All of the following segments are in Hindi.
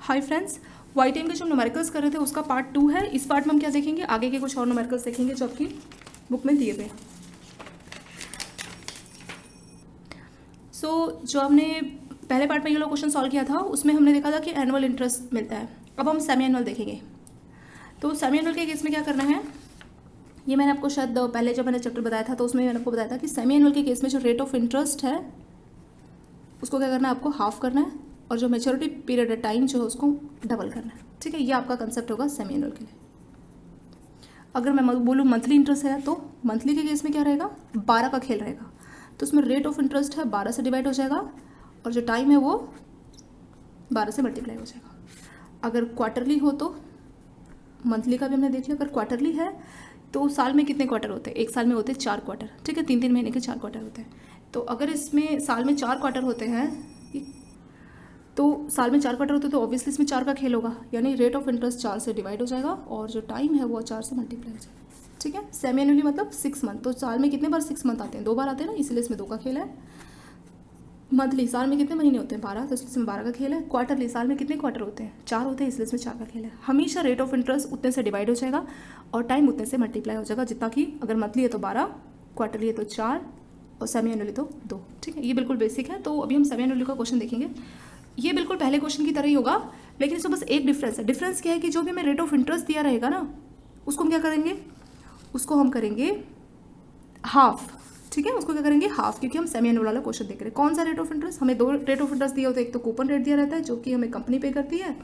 हाय फ्रेंड्स, वाई टाइम के जो न्यूमेरिकल्स कर रहे थे उसका पार्ट 2 है। इस पार्ट में हम क्या देखेंगे, आगे के कुछ और न्यूमेरिकल्स देखेंगे जो आपकी बुक में दिए गए। जो हमने पहले पार्ट में ये लोग क्वेश्चन सॉल्व किया था उसमें हमने देखा था कि एनुअल इंटरेस्ट मिलता है। अब हम सेमी एनुअल देखेंगे। तो सेमी एनुअल के केस में क्या करना है, ये मैंने आपको शायद पहले जब मैंने चैप्टर बताया था तो उसमें मैंने आपको बताया था कि सेमी एनुअल के केस में जो रेट ऑफ इंटरेस्ट है उसको क्या करना है, आपको हाफ करना है, और जो मैच्योरिटी पीरियड है, टाइम जो है, उसको डबल करना है। ठीक है, ये आपका कंसेप्ट होगा सेमी एनुअल के लिए। अगर मैं बोलूँ मंथली इंटरेस्ट है तो मंथली के केस में क्या रहेगा, 12 का खेल रहेगा। तो उसमें रेट ऑफ इंटरेस्ट है 12 से डिवाइड हो जाएगा और जो टाइम है वो 12 से मल्टीप्लाई हो जाएगा। अगर क्वार्टरली हो तो मंथली का भी हमने देख लिया। अगर क्वार्टरली है तो साल में कितने क्वार्टर होते हैं, एक साल में होते हैं 4 क्वार्टर। ठीक है, 3-3 महीने के 4 क्वार्टर होते हैं। तो अगर इसमें साल में 4 क्वार्टर होते हैं, तो साल में 4 क्वार्टर होते हैं तो ऑब्वियसली इसमें 4 का खेल होगा, यानी रेट ऑफ इंटरेस्ट 4 से डिवाइड हो जाएगा और जो टाइम है वो 4 से मल्टीप्लाई हो जाएगा। ठीक है, सेमी एनुअली मतलब 6 मंथ। तो साल में कितने बार 6 मंथ आते हैं, 2 बार आते हैं ना, इसलिए इसमें 2 का खेल है। मंथली साल में कितने महीने होते हैं, 12, तो इसमें 12 का खेल है। क्वार्टरली साल में कितने क्वार्टर होते हैं, 4 होते हैं, इसलिए इसमें 4 का खेल है। हमेशा रेट ऑफ इंटरेस्ट उतने से डिवाइड हो जाएगा और टाइम उतने से मल्टीप्लाई हो जाएगा, जितना कि अगर मंथली है तो 12, क्वार्टरली है तो 4 और सेमी एनुअली तो 2। ठीक है, ये बिल्कुल बेसिक है। तो अभी हम सेमी एनुअली का क्वेश्चन देखेंगे। ये बिल्कुल पहले क्वेश्चन की तरह ही होगा, लेकिन इसमें बस एक डिफरेंस है। डिफरेंस क्या है कि जो भी हमें रेट ऑफ इंटरेस्ट दिया रहेगा ना, उसको हम क्या करेंगे, उसको हम करेंगे हाफ। ठीक है, उसको क्या करेंगे, हाफ, क्योंकि हम सेमी एनुअल वाला क्वेश्चन देख रहे हैं। कौन सा रेट ऑफ इंटरेस्ट, हमें 2 रेट ऑफ इंटरेस्ट दिए होते हैं। एक तो कूपन रेट दिया रहता है जो कि हमें कंपनी पे करती है,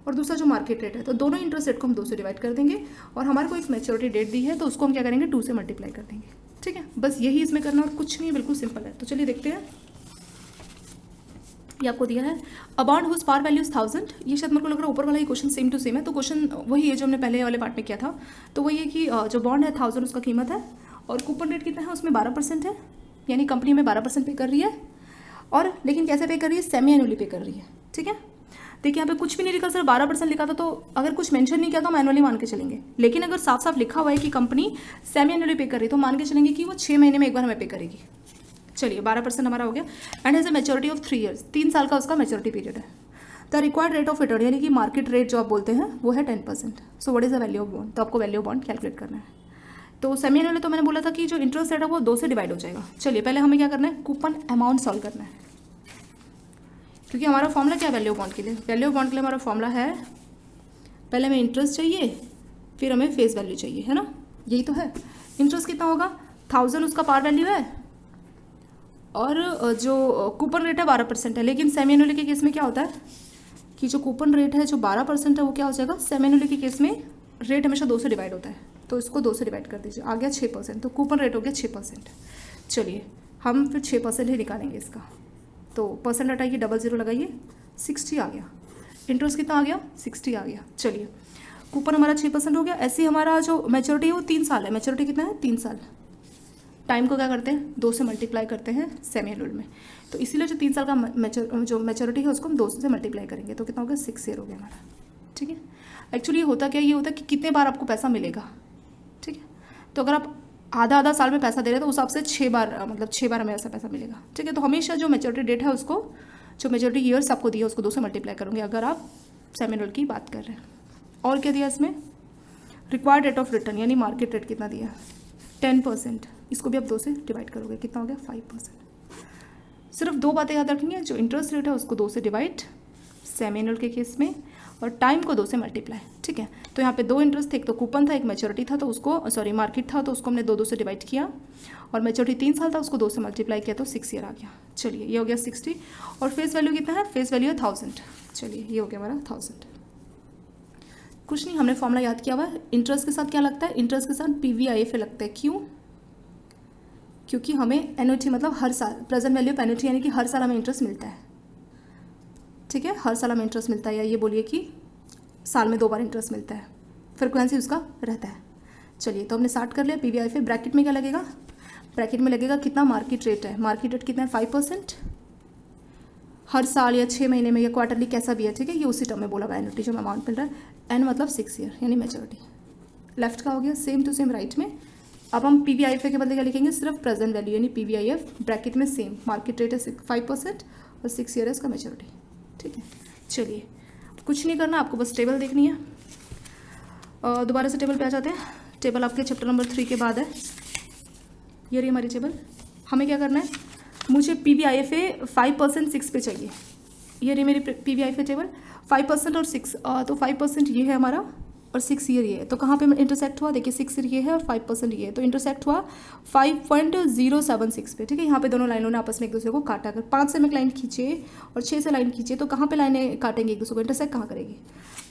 और दूसरा जो मार्केट रेट है। तो दोनों इंटरेस्ट रेट को हम 2 से डिवाइड कर देंगे और हमारे को एक मैच्योरिटी डेट दी है तो उसको हम क्या करेंगे, 2 से मल्टीप्लाई कर देंगे। ठीक है, बस यही इसमें करना और कुछ नहीं, बिल्कुल सिंपल है। तो चलिए देखते हैं। ये आपको दिया है a bond whose par value is 1000। ये शायद मेरे को लग रहा है ऊपर वाला ही क्वेश्चन सेम टू सेम है। तो क्वेश्चन वही है जो हमने पहले वाले पार्ट में किया था। तो वही है कि जो बॉन्ड है 1000 उसका कीमत है और कूपन रेट कितना है, उसमें 12% है, यानी कंपनी में 12% पे कर रही है। और लेकिन कैसे पे कर रही है, सेमी एनुअली पे कर रही है। ठीक है, देखिए यहाँ पे कुछ भी नहीं लिखा, सिर्फ 12% लिखा था। तो अगर कुछ मेंशन नहीं किया तो हम एनुअली मान के चलेंगे, लेकिन अगर साफ साफ लिखा हुआ है कि कंपनी सेमी एनुअली पे कर रही है तो मान के चलेंगे कि वो 6 महीने में एक बार हमें पे करेगी। चलिए 12% हमारा हो गया। And has a maturity of 3 years, 3 साल का उसका मैच्योरिटी पीरियड है। The required rate of return, यानी कि मार्केट रेट जो आप बोलते हैं वो है 10%। So what is the value of bond, तो आपको वैल्यू ऑफ बॉन्ड कैलकुलेट करना है। तो सेमी एनुअल तो मैंने बोला था कि जो इंटरेस्ट रेट है वो 2 से डिवाइड हो जाएगा। चलिए पहले हमें क्या करना है, कूपन अमाउंट सॉल्व करना है, क्योंकि हमारा फॉर्मूला क्या है वैल्यू ऑफ बॉन्ड के लिए। वैल्यू ऑफ बॉन्ड के लिए हमारा फॉर्मूला है, पहले हमें इंटरेस्ट चाहिए, फिर हमें फेस वैल्यू चाहिए, है ना, यही तो है। इंटरेस्ट कितना होगा, 1000 उसका पार वैल्यू है और जो कूपन रेट है 12% है। लेकिन सेमी एनुअली के केस में क्या होता है कि जो कूपन रेट है जो 12% है वो क्या हो जाएगा, सेमी एनुअली के केस में रेट हमेशा 2 से डिवाइड होता है, तो इसको 2 से डिवाइड कर दीजिए, आ गया 6%। तो कूपन रेट हो गया 6%। चलिए हम फिर 6% ही निकालेंगे इसका। तो परसेंट हटाइए, 00 लगाइए, 60 आ गया। इंटरेस्ट कितना आ गया, 60 आ गया। चलिए कूपन हमारा 6% हो गया। ऐसे ही हमारा जो मैच्योरिटी है वो 3 साल है। मैच्योरिटी कितना है, 3 साल। टाइम को क्या करते हैं, 2 से मल्टीप्लाई करते हैं सेमी एनुअल में। तो इसीलिए जो 3 साल का जो मैच्योरिटी है उसको हम 2 से मल्टीप्लाई करेंगे, तो कितना हो गया, 6 ईयर हो गया हमारा। ठीक है, एक्चुअली ये होता क्या, ये होता है कि कितने बार आपको पैसा मिलेगा। ठीक है, तो अगर आप आधा आधा साल में पैसा दे रहे हैं तो उस हिसाब से 6 बार, मतलब 6 बार हमें ऐसा पैसा मिलेगा। ठीक है, तो हमेशा जो मैच्योरिटी डेट है उसको, जो मैच्योरिटी ईयर्स आपको दिया उसको 2 से मल्टीप्लाई करोगे अगर आप सेमी एनुअल की बात कर रहे हैं। और क्या दिया इसमें, रिक्वायर्ड रेट ऑफ रिटर्न, यानी मार्केट रेट कितना दिया, 10%। इसको भी आप 2 से डिवाइड करोगे, कितना हो गया, 5%। सिर्फ 2 बातें याद रखेंगे, जो इंटरेस्ट रेट है उसको 2 से डिवाइड सेमी एनुअल के केस में, और टाइम को 2 से मल्टीप्लाई। ठीक है, तो यहाँ पे 2 इंटरेस्ट थे, एक तो कूपन था, एक मैच्योरिटी था, तो उसको सॉरी मार्केट था, तो उसको हमने 2 से डिवाइड किया, और मैच्योरिटी 3 साल था, उसको 2 से मल्टीप्लाई किया, तो 6 ईयर आ गया। चलिए ये हो गया 60। और फेस वैल्यू कितना है, फेस वैल्यू है 1000। चलिए ये हो गया हमारा 1000। कुछ नहीं, हमने फॉर्मूला याद किया हुआ है। इंटरेस्ट के साथ क्या लगता है, इंटरेस्ट के साथ PVIF लगता है। क्यों, क्योंकि हमें एन्युटी मतलब हर साल, प्रेजेंट वैल्यू ऑफ एन्युटी, यानी कि हर साल हमें इंटरेस्ट मिलता है। ठीक है, हर साल हमें इंटरेस्ट मिलता है, या ये बोलिए कि साल में 2 बार इंटरेस्ट मिलता है, फ्रिक्वेंसी उसका रहता है। चलिए तो हमने स्टार्ट कर लिया। PVIF ब्रैकेट में क्या लगेगा, ब्रैकेट में लगेगा कितना, मार्केट रेट है। मार्केट रेट कितना है, 5%। हर साल या 6 महीने में या क्वार्टरली कैसा भी है। ठीक है, ये उसी टर्म में बोला हुआ एन्युटी जो अमाउंट मिल रहा है। एन मतलब 6 ईयर, यानी मैच्योरिटी। लेफ्ट का हो गया सेम टू सेम राइट में। अब हम PVIF के बदले क्या लिखेंगे, सिर्फ प्रेजेंट वैल्यू, यानी PVIF ब्रैकेट में सेम, मार्केट रेट है 5% और 6 ईयर है इसका मैच्योरिटी। ठीक है, चलिए कुछ नहीं करना आपको, बस टेबल देखनी है। दोबारा से टेबल पे आ जाते हैं। टेबल आपके चैप्टर नंबर 3 के बाद है। ये रही हमारी टेबल। हमें क्या करना है, मुझे PVIFA 5% 6 पे चाहिए। ये रही मेरी PVIFA टेबल, 5% और 6, तो 5% ये है हमारा और 6 ये है। तो कहाँ पे इंटरसेक्ट हुआ, देखिए 6 ये है और 5% ये है, तो इंटरसेक्ट हुआ 5.076 पे। ठीक है, यहाँ पे दोनों लाइनों ने आपस में एक दूसरे को काटा। अगर 5 से मैं लाइन खींचे और 6 से लाइन खींचे तो कहाँ पे लाइनें काटेंगे एक दूसरे को, इंटरसेक्ट कहाँ करेगी।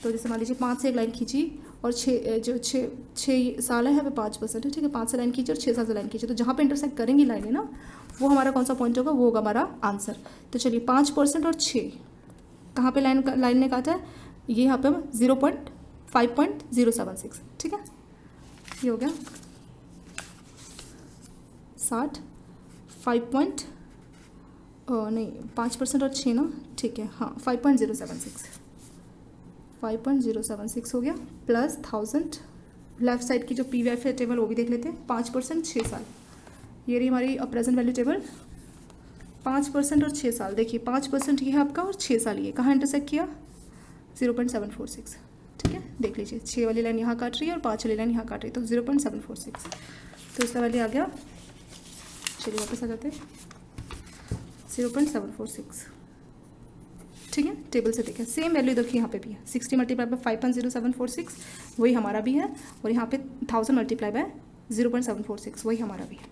तो जैसे मान लीजिए 5 से एक लाइन खींची और 6 साल है, यहाँ पे 5% है। ठीक है, 5 से लाइन खींची और 6 साल से लाइन खींची, तो जहाँ पे इंटरसेक्ट करेंगी लाइनें ना, वो हमारा कौन सा पॉइंट होगा, वो होगा हमारा आंसर। तो चलिए 5% और 6 कहाँ पे लाइन ने काटा है, ये यहाँ पे 5.076। ठीक है, ये हो गया 60 5% और 6 ना, ठीक है, हाँ 5.076 हो गया, प्लस 1000 लेफ्ट साइड की जो PVIFA टेबल वो भी देख लेते हैं। 5% 6 साल, ये रही हमारी प्रेजेंट वैल्यू टेबल। 5% और 6 साल, देखिए 5% ये है आपका और 6 साल ये कहाँ इंटरसेक्ट किया, 0.746। ठीक है, देख लीजिए 6 वाली लाइन यहाँ काट रही है और 5 वाली लाइन यहाँ काट रही है, तो 0.746, तो इसका वैल्यू आ गया। चलिए वापस आ जाते हैं, 0.746। ठीक है, टेबल से देखिए सेम वैल्यू देखिए यहाँ पे भी है, 60 मल्टीप्लाई बाय 5.0746 वही हमारा भी है, और यहाँ पे 1000 मल्टीप्लाई बाय 0.746 वही हमारा भी है।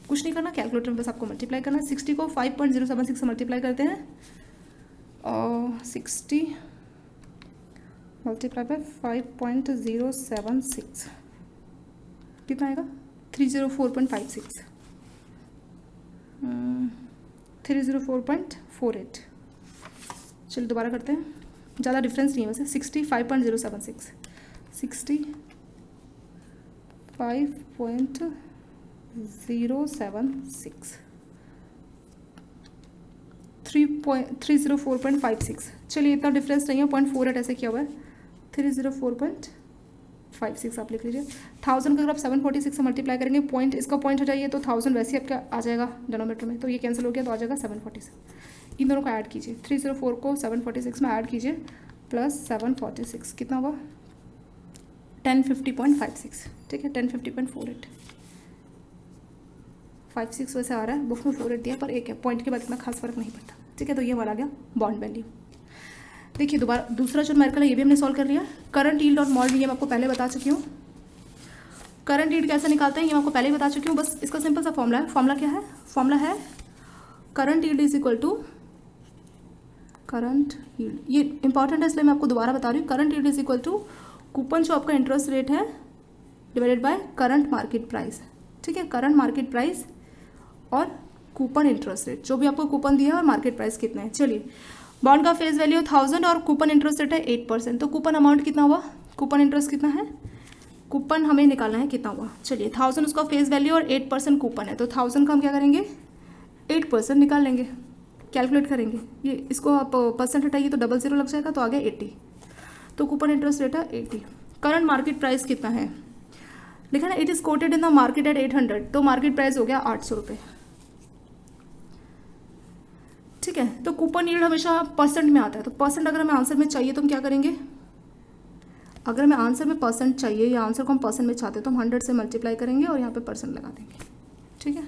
कुछ नहीं करना, कैलकुलेटर में बस आपको मल्टीप्लाई करना है। 60 को 5.076 से मल्टीप्लाई करते हैं, और 60 मल्टीप्लाई बाय 5.076 कितना आएगा, 304.56, 304.48। चलिए दोबारा करते हैं, ज़्यादा डिफरेंस नहीं है वैसे। 65.076, 65.076, 304.56। चलिए इतना डिफरेंस नहीं है, 0.48 ऐसे किया हुआ है, 304.56 आप लिख लीजिए। 1000 का अगर आप 746 से मल्टीप्लाई करेंगे, पॉइंट इसका पॉइंट हटाइए तो 1000 वैसे ही आपका आ जाएगा डिनोमिनेटर में, तो ये कैंसिल हो गया, तो आ जाएगा 746। इन दोनों को ऐड कीजिए, 304 को 746 में ऐड कीजिए, प्लस 746 कितना हुआ, 1050.56। ठीक है, 1050.48, 56 वैसे आ रहा है, बुक में 48 दिया पर एक है, पॉइंट के बाद इतना खास फर्क नहीं पड़ता। ठीक है, तो ये वाला आ गया बॉन्ड वैल्यू। देखिए दोबारा दूसरा जो न्यूमेरिकल है ये भी हमने सॉल्व कर लिया। करंट यील्ड और मॉड ये मैं आपको पहले बता चुकी हूँ। करंट यील्ड कैसे निकालते हैं ये मैं आपको पहले ही बता चुकी हूँ, बस इसका सिंपल सा फॉर्मूला है। फॉर्मूला क्या है, फॉर्मूला है current yield is equal to current yield, ये इंपॉर्टेंट है इसलिए मैं आपको दोबारा बता रही हूँ। Current yield is equal to coupon जो आपका इंटरेस्ट रेट है divided by current market price. ठीक है, करंट मार्केट प्राइस और कूपन इंटरेस्ट रेट, जो भी आपको कूपन दिया है और मार्केट प्राइस कितना है। चलिए बॉन्ड का फेस वैल्यू 1000 और कूपन इंटरेस्ट रेट है 8%, तो कूपन अमाउंट कितना हुआ, कूपन इंटरेस्ट कितना है, कूपन हमें निकालना है कितना हुआ। चलिए 1000 उसका फेस वैल्यू और 8% कूपन है, तो 1000 का हम क्या करेंगे, 8% निकाल लेंगे, कैलकुलेट करेंगे। ये इसको आप परसेंट हटाइए तो 00 लग जाएगा, तो आ गया 80, तो कूपन इंटरेस्ट रेट है 80। करंट मार्केट प्राइस कितना है, लिखा ना, it is quoted in the market at 800, तो मार्केट प्राइस हो गया 800 रुपये। ठीक है, तो कूपन यील्ड हमेशा परसेंट में आता है, तो परसेंट अगर हमें आंसर में चाहिए तो हम क्या करेंगे, अगर हमें आंसर में परसेंट चाहिए या आंसर को हम परसेंट में चाहते हैं तो हम 100 से मल्टीप्लाई करेंगे और यहाँ पे परसेंट लगा देंगे। ठीक है,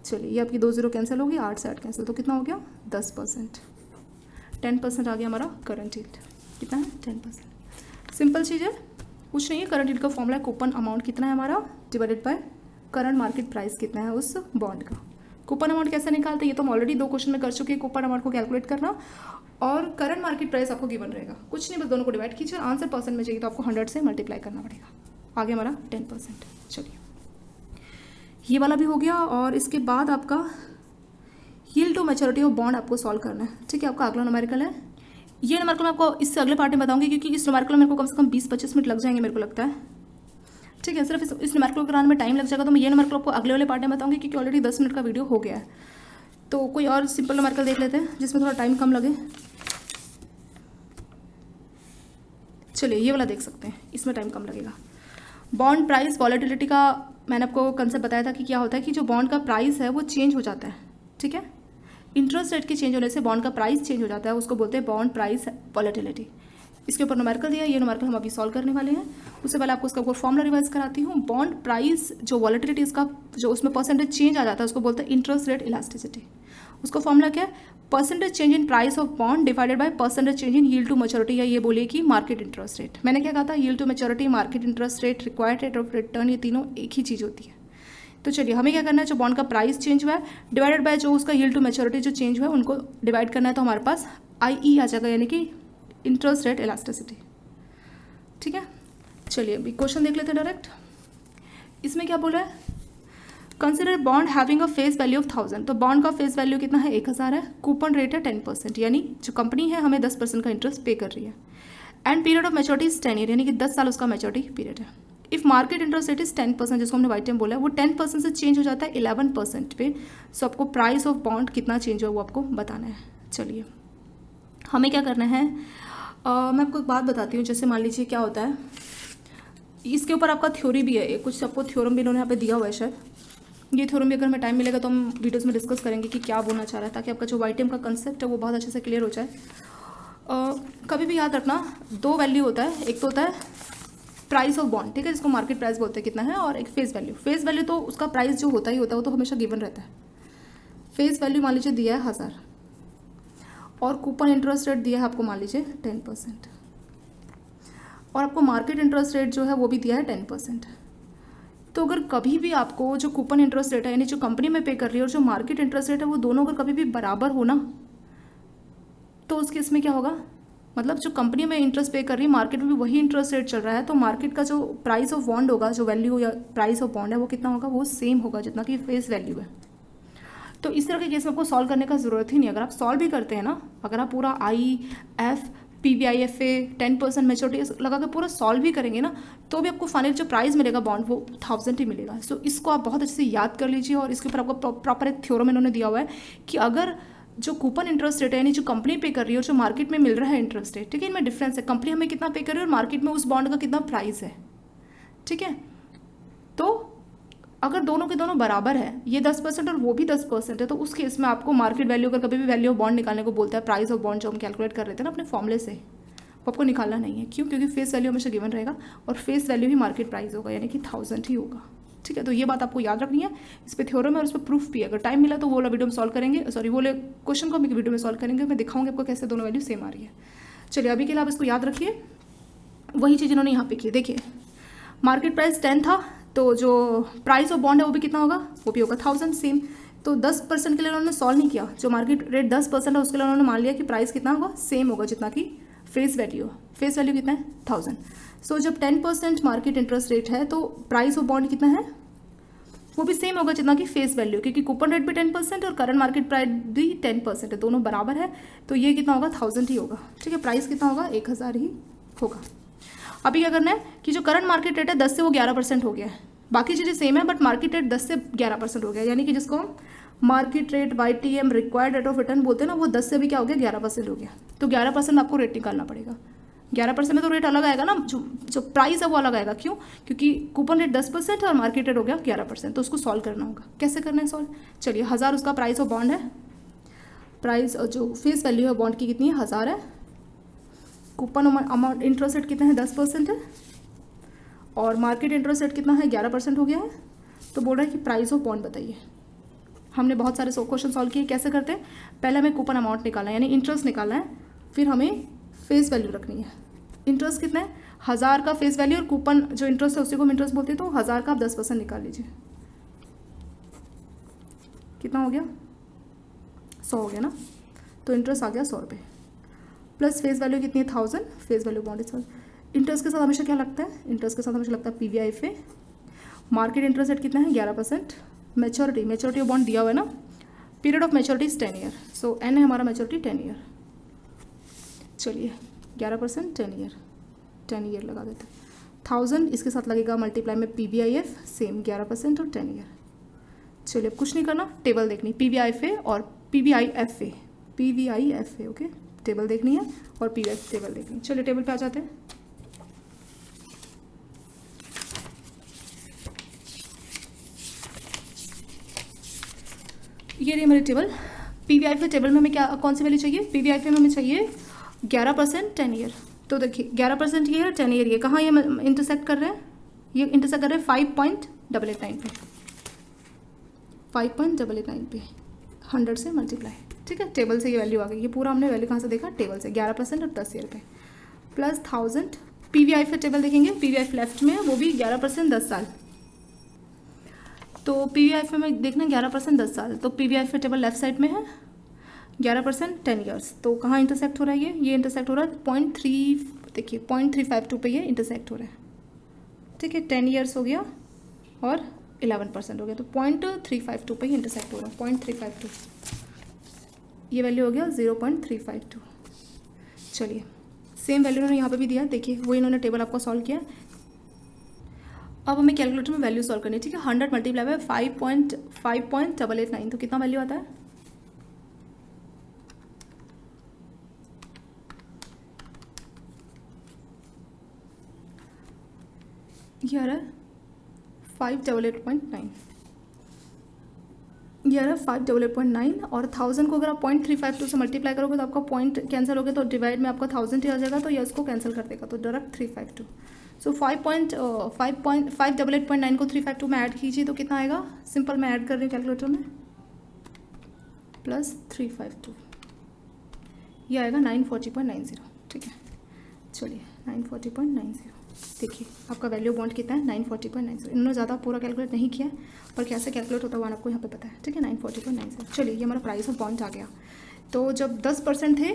चलिए ये आपकी 2 0 कैंसिल होगी, 8 से 8 कैंसिल, तो कितना हो गया 10%, 10% आ गया हमारा करंट यील्ड। कितना है 10%, सिंपल चीज़ है, कुछ नहीं है। करंट यील्ड का फॉर्मूला है कूपन अमाउंट कितना है हमारा divided by current market price कितना है उस बॉन्ड का। कूपन अमाउंट कैसे निकालते हैं ये तो हम ऑलरेडी 2 क्वेश्चन में कर चुके हैं, कूपन अमाउंट को कैलकुलेट करना, और करंट मार्केट प्राइस आपको गिवन रहेगा, कुछ नहीं, बस दोनों को डिवाइड कीजिए और आंसर परसेंट में चाहिए तो आपको 100 से मल्टीप्लाई करना पड़ेगा। आगे हमारा 10%। चलिए ये वाला भी हो गया, और इसके बाद आपका yield to maturity of bond आपको सॉल्व करना है। ठीक है, आपका अगला न्यूमेरिकल है। ये न्यूमेरिकल मैं आपको इससे अगले पार्ट में बताऊंगी, क्योंकि इस न्यूमेरिकल में मेरे को कम से कम 20-25 मिनट लग जाएंगे मेरे को लगता है। ठीक है, सिर्फ इस न्यूमेरिकल कराने में टाइम लग जाएगा, तो मैं ये न्यूमेरिकल आपको अगले वाले पार्ट में बताऊंगी, क्योंकि ऑलरेडी 10 मिनट का वीडियो हो गया है। तो कोई और सिंपल न्यूमेरिकल देख लेते हैं जिसमें थोड़ा टाइम कम लगे। चलिए ये वाला देख सकते हैं, इसमें टाइम कम लगेगा। बॉन्ड प्राइस वॉलेटिलिटी का मैंने आपको कंसेप्ट बताया था कि क्या होता है कि जो बॉन्ड का प्राइस है वो चेंज हो जाता है। ठीक है, इंटरेस्ट रेट के चेंज होने से बॉन्ड का प्राइस चेंज हो जाता है, उसको बोलते हैं बॉन्ड प्राइस वॉलेटिलिटी। इसके ऊपर न्यूमेरिकल दिया है, ये न्यूमेरिकल हम अभी सॉल्व करने वाले हैं। उससे पहले आपको इसका फॉर्मूला रिवाइज कराती हूँ। बॉन्ड प्राइस जो वॉलेटिलिटी इसका जो उसमें परसेंटेज चेंज आ जाता है उसको बोलते हैं इंटरेस्ट रेट इलास्टिसिटी। उसका फॉर्मूला क्या है? Percentage change in price of bond divided by percentage change in yield to maturity, या ये बोलिए कि मार्केट इंटरेस्ट रेट। मैंने क्या कहा था? Yield to maturity, market interest rate, required rate of return, ये तीनों एक ही चीज़ होती है। तो चलिए हमें क्या करना है, जो बॉन्ड का प्राइस चेंज हुआ है डिवाइडेड बाय जो उसका यील्ड टू मैच्योरिटी जो चेंज हुआ है उनको डिवाइड करना है, तो हमारे पास IE आ जाएगा, यानी कि इंटरेस्ट रेट इलास्टिसिटी। ठीक है, चलिए अभी क्वेश्चन देख लेते हैं डायरेक्ट। इसमें क्या बोला है? Consider bond having a face value of 1000। तो बॉन्ड का फेस वैल्यू कितना है? 1000 है। कूपन रेट है 10%, यानी जो कंपनी है हमें 10% का इंटरेस्ट पे कर रही है। And period of maturity is 10 year, यानी कि 10 साल उसका मैच्योरिटी पीरियड है। If market interest rate is 10%, जिसको हमने वाइट टाइम बोला है, वो 10% से चेंज हो जाता है 11% पे। सो आपको प्राइस ऑफ बॉन्ड कितना चेंज हुआ वो आपको बताना है। चलिए हमें क्या करना है, मैं आपको एक बात बताती हूँ। जैसे मान लीजिए क्या होता है, इसके ऊपर आपका थ्योरी भी है, कुछ आपको थ्योरम भी इन्होंने यहाँ पे दिया हुआ है शायद। ये थ्योरम भी अगर हमें टाइम मिलेगा तो हम वीडियोस में डिस्कस करेंगे कि क्या बोलना चाह रहा है, ताकि आपका जो वाइट टाइम का कंसेप्ट है वो बहुत अच्छे से क्लियर हो जाए। कभी भी याद रखना, दो वैल्यू होता है, एक तो होता है प्राइस ऑफ बॉन्ड, ठीक है, जिसको मार्केट प्राइस बोलते हैं कितना है, और एक फेस वैल्यू। फेस वैल्यू तो उसका प्राइस जो होता ही होता है, वो तो हमेशा गिवन रहता है। फेस वैल्यू मान लीजिए दिया है 1000 और कूपन इंटरेस्ट रेट दिया है आपको मान लीजिए 10%, और आपको मार्केट इंटरेस्ट रेट जो है वो भी दिया है 10%। तो अगर कभी भी आपको जो कूपन इंटरेस्ट रेट है, यानी जो कंपनी में पे कर रही है, और जो मार्केट इंटरेस्ट रेट है, वो दोनों अगर कभी भी बराबर हो ना, तो उस केस में क्या होगा, मतलब जो कंपनी में इंटरेस्ट पे कर रही है, मार्केट में भी वही इंटरेस्ट रेट चल रहा है, तो मार्केट का जो प्राइस ऑफ बॉन्ड होगा, जो वैल्यू या प्राइस ऑफ बॉन्ड है, वो कितना होगा, वो सेम होगा जितना कि फेस वैल्यू है। तो इस तरह के केस में आपको सॉल्व करने का ज़रूरत ही नहीं। अगर आप सॉल्व भी करते हैं ना, अगर आप पूरा IF PVIFA 10% मैच्योरिटी लगा के पूरा सॉल्व भी करेंगे ना, तो भी आपको फाइनल जो प्राइस मिलेगा बॉन्ड वो 1000 ही मिलेगा। सो इसको आप बहुत अच्छे से याद कर लीजिए। और इसके ऊपर आपको प्रॉपर एक थ्योरम इन्होंने दिया हुआ है कि अगर जो कूपन इंटरेस्ट रेट है, यानी जो कंपनी पे कर रही है और जो मार्केट में मिल रहा है इंटरेस्ट रेट, ठीक है, इनमें डिफरेंस है। कंपनी हमें कितना पे कर रही है और मार्केट में उस बॉन्ड का कितना प्राइस है, ठीक है। तो अगर दोनों के दोनों बराबर है, ये 10% और वो भी 10% है, तो उस केस में आपको मार्केट वैल्यू, अगर कभी भी वैल्यू ऑफ बॉन्ड निकालने को बोलता है, प्राइस ऑफ बॉन्ड जो हम कैलकुलेट कर रहे थे ना अपने फॉर्मूले से, वो आपको निकालना नहीं है। क्यों? क्योंकि फेस वैल्यू हमेशा गिवन रहेगा और फेस वैल्यू ही मार्केट प्राइस होगा, यानी कि 1000 ही होगा, ठीक है। तो ये बात आपको याद रखनी है। इस पर थ्योरम है और उस पर प्रूफ भी है। अगर टाइम मिला तो वो वाला वीडियो में सॉल्व करेंगे, सॉरी वो क्वेश्चन को हम एक वीडियो में सॉल्व करेंगे। मैं दिखाऊंगी आपको कैसे दोनों वैल्यू सेम आ रही है। चलिए अभी के लिए आप इसको याद रखिए। वही चीज़ इन्होंने यहाँ पे की, देखिए मार्केट प्राइस 10 था, तो जो प्राइस ऑफ बॉन्ड है वो भी कितना होगा, वो भी होगा 1000 सेम। तो 10% के लिए उन्होंने सॉल्व नहीं किया, जो मार्केट रेट 10% है उसके लिए उन्होंने मान लिया कि प्राइस कितना होगा, सेम होगा जितना कि फेस वैल्यू। फेस वैल्यू कितना है, 1000। सो जब 10% मार्केट इंटरेस्ट रेट है तो प्राइस ऑफ बॉन्ड कितना है, वो भी सेम होगा जितना कि फेस वैल्यू, क्योंकि कूपन रेट भी 10% और करंट मार्केट प्राइस भी 10% है, दोनों बराबर है। तो ये कितना होगा, 1000 ही होगा, ठीक है। प्राइस कितना होगा, 1000 ही होगा। अभी क्या करना है कि जो करंट मार्केट रेट है 10 से वो 11% हो गया है। बाकी चीज़ें सेम है, बट मार्केट रेट 10 से 11% हो गया, यानी कि जिसको हम market rate YTM required rate of return बोलते हैं ना, वो 10 से भी क्या हो गया, 11% हो गया। तो 11% आपको रेट निकालना पड़ेगा। 11% में तो रेट अलग आएगा ना, जो प्राइस है वो अलग आएगा। क्यों? क्योंकि कूपन रेट 10% है और मार्केट रेट हो गया 11%। तो उसको सॉल्व करना होगा। कैसे करना है सॉल्व? चलिए 1000 उसका प्राइस ऑफ बॉन्ड है, प्राइस जो फेस वैल्यू है बॉन्ड की कितनी है, 1000 है। कूपन अमाउंट इंटरेस्ट रेट कितना है, 10% है, और मार्केट इंटरेस्ट रेट कितना है, 11% हो गया है। तो बोल रहा है कि प्राइस ऑफ बॉन्ड बताइए। हमने बहुत सारे क्वेश्चन सॉल्व किए। कैसे करते हैं, पहले हमें कूपन अमाउंट निकालना है, यानी इंटरेस्ट निकालना है, फिर हमें फेस वैल्यू रखनी है। इंटरेस्ट कितना है, 1000 का फेस वैल्यू, और कूपन जो इंटरेस्ट है उसी को हम इंटरेस्ट बोलते हैं। तो 1000 का आप 10% निकाल लीजिए, कितना हो गया, 100 हो गया ना। तो इंटरेस्ट आ गया 100 रुपये, प्लस फेस वैल्यू कितनी है, 1000। Face value bond is interest के साथ हमेशा क्या लगता है, इंटरेस्ट के साथ हमेशा लगता है PVIFA। मार्केट इंटरेस्ट रेट कितना है, 11%। मैच्योरिटी ऑफ बॉन्ड दिया हुआ है ना, period of maturity is 10 year. So N है हमारा मैच्योरिटी 10 ईयर। चलिए 11% 10 ईयर लगा देते हैं। 1000 इसके साथ लगेगा मल्टीप्लाई में PVIF, सेम 11% और 10 ईयर। चलिए अब कुछ नहीं करना, टेबल देखनी, PVIFA और PVIFA, ओके, टेबल देखनी है और PVIF टेबल देखनी है। चलिए टेबल पे आ जाते हैं। ये रही मेरी टेबल। PVIFA टेबल में हमें क्या, कौन सी वैल्यू चाहिए, PVIFA में हमें चाहिए 11% 10 ईयर। तो देखिए 11% ये है, 10 ईयर ये, कहाँ ये इंटरसेक्ट कर रहे हैं, ये इंटरसेक्ट कर रहे हैं 5.889 पे, 5.889 पे 100 से मल्टीप्लाई, ठीक है। टेबल से ये वैल्यू आ गई, ये पूरा हमने वैल्यू कहाँ से देखा, टेबल से, 11% और 10 ईयर पे, प्लस 1000 PVI पे टेबल देखेंगे, PVI लेफ्ट में है, वो भी 11% 10 साल, तो PVI में देखना 11% 10 साल, तो PVI पे टेबल लेफ्ट साइड में है, 11% 10 ईयर्स, तो कहाँ इंटरसेक्ट हो रहा है, ये इंटरसेक्ट हो रहा है 0.3, देखिए 0.352 पे ये इंटरसेक्ट हो रहा है, ठीक है। 10 ईयर्स हो गया और 11% हो गया, तो 0.352 पे ही इंटरसेक्ट हो रहा है, 0.352, ये वैल्यू हो गया 0.352। चलिए सेम वैल्यू उन्होंने यहाँ पे भी दिया, देखिए वो इन्होंने टेबल आपको सॉल्व किया। अब हमें कैलकुलेटर में वैल्यू सॉल्व करनी है, ठीक है। 100 मल्टीप्लाई बाय 5.889, तो कितना वैल्यू आता है, ये आ रहा है 588.9, ये आ रहा है 588.9, और 1000 को अगर आप 0.352 से मल्टीप्लाई करोगे तो आपका पॉइंट कैंसिल हो गया, तो डिवाइड में आपका 1000 ही आ जाएगा, तो ये इसको कैंसिल कर देगा, तो डायरेक्ट 352। सो 588.9 को 352 में ऐड कीजिए तो कितना आएगा, सिंपल मैं ऐड कर रही हूँ कैलकुलेटर में, प्लस 352, ये आएगा 940.90, ठीक है। चलिए 940.90, देखिए आपका वैल्यू बॉन्ड कितना है, 940.90। इन्होंने ज़्यादा पूरा कैलकुलेट नहीं किया है, पर कैसे कैलकुलेट होता है वो आपको यहाँ पे पता है, ठीक है। 940.90, चलिए ये हमारा प्राइस ऑफ बॉन्ड आ गया। तो जब 10% थे,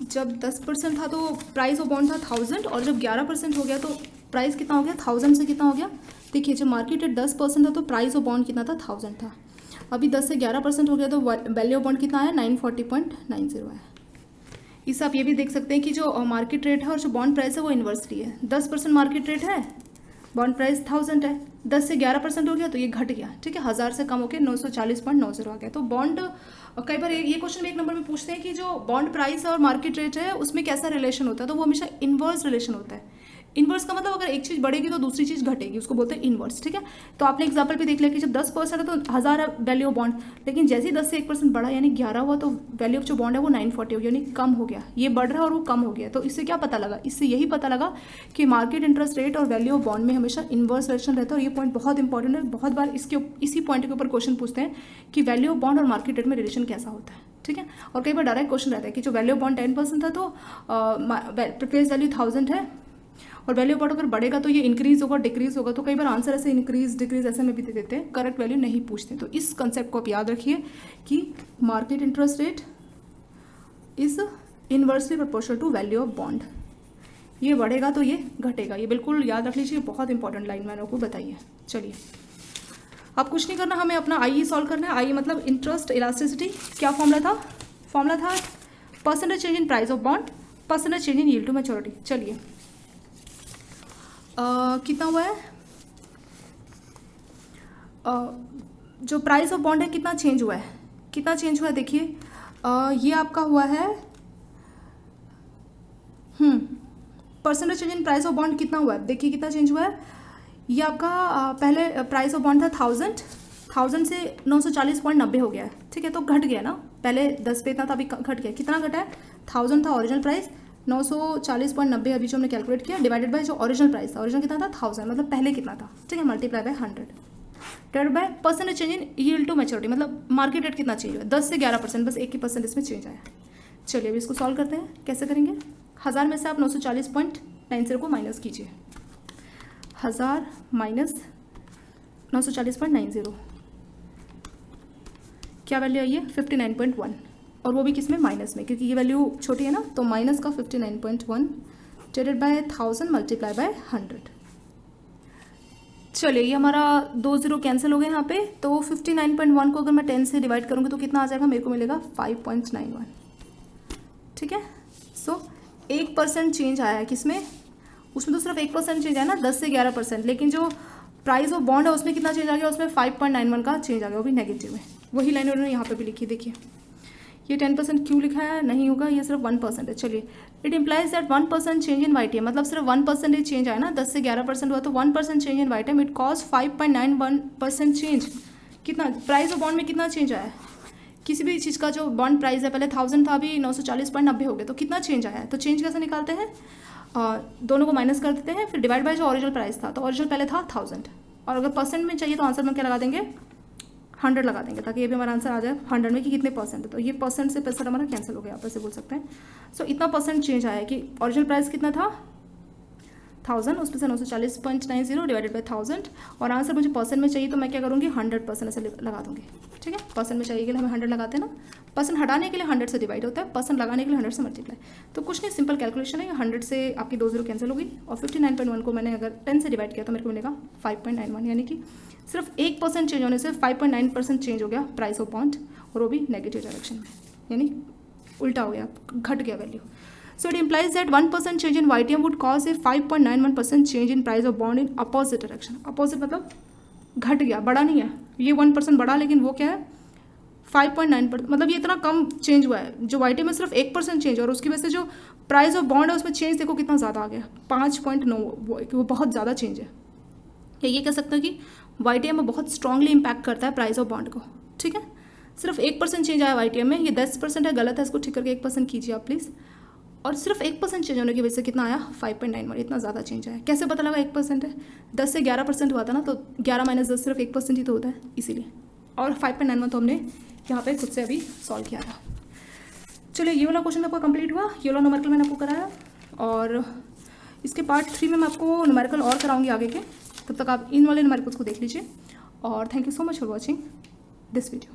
जब 10% था तो प्राइस ऑफ बॉन्ड था 1000, और जब 11% हो गया तो प्राइस कितना हो गया, 1000 से कितना हो गया, देखिए जब मार्केट रेट 10% था तो प्राइस ऑफ बॉन्ड कितना था, 1000 था। अभी 10 से 11% हो गया तो वैल्यू ऑफ बॉन्ड कितना आया, 940.90 है। इससे आप ये भी देख सकते हैं कि जो मार्केट रेट है और जो बॉन्ड प्राइस है वो इन्वर्सली है। 10% मार्केट रेट है, बॉन्ड प्राइस 1000 है, 10 से 11% हो गया तो ये घट गया, ठीक है, 1000 से कम होकर 940.90 आ गया। तो बॉन्ड, कई बार ये क्वेश्चन में 1 नंबर में पूछते हैं कि जो बॉन्ड प्राइस और मार्केट रेट है उसमें कैसा रिलेशन होता है, तो वो हमेशा इन्वर्स रिलेशन होता है। इन्वर्स का मतलब अगर एक चीज़ बढ़ेगी तो दूसरी चीज़ घटेगी, उसको बोलते हैं इन्वर्स, ठीक है। तो आपने एग्जाम्पल भी देख लिया कि जब 10% है तो 1000 है वैल्यू ऑफ बॉन्ड, लेकिन जैसे ही 10 से 1% बढ़ा यानी 11 हुआ तो वैल्यू ऑफ जो बॉन्ड है वो 940 हो गया, यानी कम हो गया, ये बढ़ रहा है और वो कम हो गया। तो इससे क्या पता लगा, इससे यही पता लगा कि मार्केट इंटरेस्ट रेट और वैल्यू ऑफ बॉन्ड में हमेशा इन्वर्स रिलेशन रहता है, और ये पॉइंट बहुत इंपॉर्टेंट है। बहुत बार इसी पॉइंट के ऊपर क्वेश्चन पूछते हैं कि वैल्यू ऑफ बॉन्ड और मार्केट रेट में रिलेशन कैसा होता है, ठीक है। और कई बार डायरेक्ट क्वेश्चन रहता है कि जो वैल्यू ऑफ बॉन्ड 10% था तो फेस वैल्यू 1000 है, और वैल्यू बॉन्ड अगर बढ़ेगा तो ये इंक्रीज होगा डिक्रीज होगा, तो कई बार आंसर ऐसे इंक्रीज डिक्रीज ऐसे में भी दे देते हैं, करेक्ट वैल्यू नहीं पूछते। तो इस कंसेप्ट को आप याद रखिए कि market interest rate is inversely proportional to value of bond, ये बढ़ेगा तो ये घटेगा, ये बिल्कुल याद रख लीजिए, बहुत इंपॉर्टेंट लाइन मैंने आपको बताई है। चलिए अब कुछ नहीं करना, हमें अपना आई सॉल्व करना है। आई मतलब इंटरेस्ट इलास्टिसिटी, क्या फॉर्मूला था, percentage change in price of bond, percentage change in yield to maturity. चलिए कितना हुआ है, जो प्राइस ऑफ बॉन्ड है कितना चेंज हुआ है, कितना चेंज हुआ है, देखिए ये आपका हुआ है percentage change in price of bond कितना हुआ है, देखिए कितना चेंज हुआ है। ये आपका पहले प्राइस ऑफ बॉन्ड था 1000 से 940.90 हो गया है, ठीक है, तो घट गया ना, पहले 10 पे था, अभी घट गया, कितना घटा है, 1000 था ओरिजिनल प्राइस, 940.90 अभी जो हमने कैलकुलेट किया, डिवाइडेड बाय जो ओरिजिनल प्राइस था, ओरिजिनल कितना था 1000, मतलब पहले कितना था, ठीक है, multiply by 100, divided by percentage change in yield to maturity, मतलब मार्केट रेट कितना चेंज हुआ, 10 से 11%, बस 1% इसमें चेंज आया। चलिए अभी इसको सॉल्व करते हैं, कैसे करेंगे, 1000 में से आप 940.90 को माइनस कीजिए, 1000 माइनस 940.90 क्या वैल्यू आई है, 59.1, और वो भी किस में, माइनस में, क्योंकि ये वैल्यू छोटी है ना, तो माइनस का 59.1 डिवाइडेड बाय 1000 मल्टीप्लाई बाय 100। चलिए ये हमारा 2 0 कैंसिल हो गए यहाँ पे, तो 59.1 को अगर मैं 10 से डिवाइड करूँगी तो कितना आ जाएगा, मेरे को मिलेगा 5.91, ठीक है। सो 1% चेंज आया है किसमें, उसमें तो सिर्फ 1% चेंज आया ना, 10 से 11%, लेकिन जो प्राइस ऑफ बॉन्ड है उसमें कितना चेंज आ गया, उसमें 5.91 का चेंज आ गया, वो भी नेगेटिव है। वही लाइन उन्होंने यहाँ पे भी लिखी, देखिए ये 10% क्यों लिखा है, नहीं होगा, ये सिर्फ 1% है। चलिए it implies that 1% change in Y T M, मतलब सिर्फ 1% ही चेंज आया ना, 10 से 11% हुआ तो 1% change in Y T M, it cause 5.91% change, कितना प्राइस ऑफ बॉन्ड में कितना चेंज आया है, किसी भी चीज़ का जो बॉन्ड प्राइस है पहले 1000 था, अभी 940.90 हो गया, तो कितना चेंज आया है? तो चेंज कैसे निकालते हैं? दोनों को माइनस कर देते हैं, फिर डिवाइड बाय जो ओरिजिनल प्राइस था, तो ओरिजिनल पहले था 1000, और अगर परसेंट में चाहिए तो आंसर में क्या लगा देंगे? 100 लगा देंगे, ताकि ये भी हमारा आंसर आ जाए 100 में कि कितने परसेंट है। तो ये परसेंट से परसेंट हमारा कैंसिल हो गया, आप ऐसे बोल सकते हैं। सो इतना परसेंट चेंज आया है कि ओरिजिनल प्राइस कितना था 1000, उसमें से 940.90 डिवाइडेड बाई 1000, और आंसर मुझे परसेंट में चाहिए तो मैं क्या करूँगी? 100% ऐसे लगा दूँगी। ठीक है, परसेंट में चाहिए के लिए हमें 100 लगाते हैं ना, परसेंट हटाने के लिए 100 से डिवाइड होता है, परसेंट लगाने के लिए 100 से मल्टीप्लाई। तो कुछ नहीं, सिंपल कैलकुलेशन है, 100 से आपकी 2 0 कैंसिल होगी, और 59.1 को मैंने अगर 10 से डिवाइड किया तो मेरे को मिलेगा 5.91, यानी कि सिर्फ 1% चेंज होने से 5.9% चेंज हो गया प्राइस ऑफ बॉन्ड, और वो भी नेगेटिव डायरेक्शन में, यानी उल्टा हो गया, घट गया value. So it implies that 1% change in YTM would cause a 5.91% change in price of bond in opposite direction. Opposite मतलब घट गया, बड़ा नहीं है ये, 1% बढ़ा, लेकिन वो क्या है 5.9%, मतलब ये इतना कम चेंज हुआ है। जो YTM में सिर्फ 1% चेंज, और उसकी वजह से जो प्राइस ऑफ बॉन्ड है उसमें चेंज देखो कितना ज़्यादा आ गया, 5.9, वो बहुत ज़्यादा चेंज है। ये कह सकते हैं कि YTM में बहुत स्ट्रांगली इम्पैक्ट करता है प्राइस ऑफ बॉन्ड को। ठीक है, सिर्फ 1% चेंज आया YTM में, ये 10% है, गलत है, इसको ठीक करके 1% कीजिए आप प्लीज़। और सिर्फ 1% चेंज होने की वजह से कितना आया? 5.91, इतना ज़्यादा चेंज आया। कैसे पता लगा 1% है? 10 से 11% हुआ था ना, तो 11 - 10 सिर्फ 1% ही तो होता है, इसीलिए। और 5.91 तो हमने यहाँ पे खुद से अभी सॉल्व किया था। चलिए, ये वाला क्वेश्चन आपका कंप्लीट हुआ, ये वाला न्यूमेरिकल मैंने आपको कराया, और इसके पार्ट 3 में मैं आपको न्यूमेरिकल और कराऊंगी आगे के। तब तक आप इन वाले न्यूमेरिकल्स को देख लीजिए, और thank you so much for watching this video.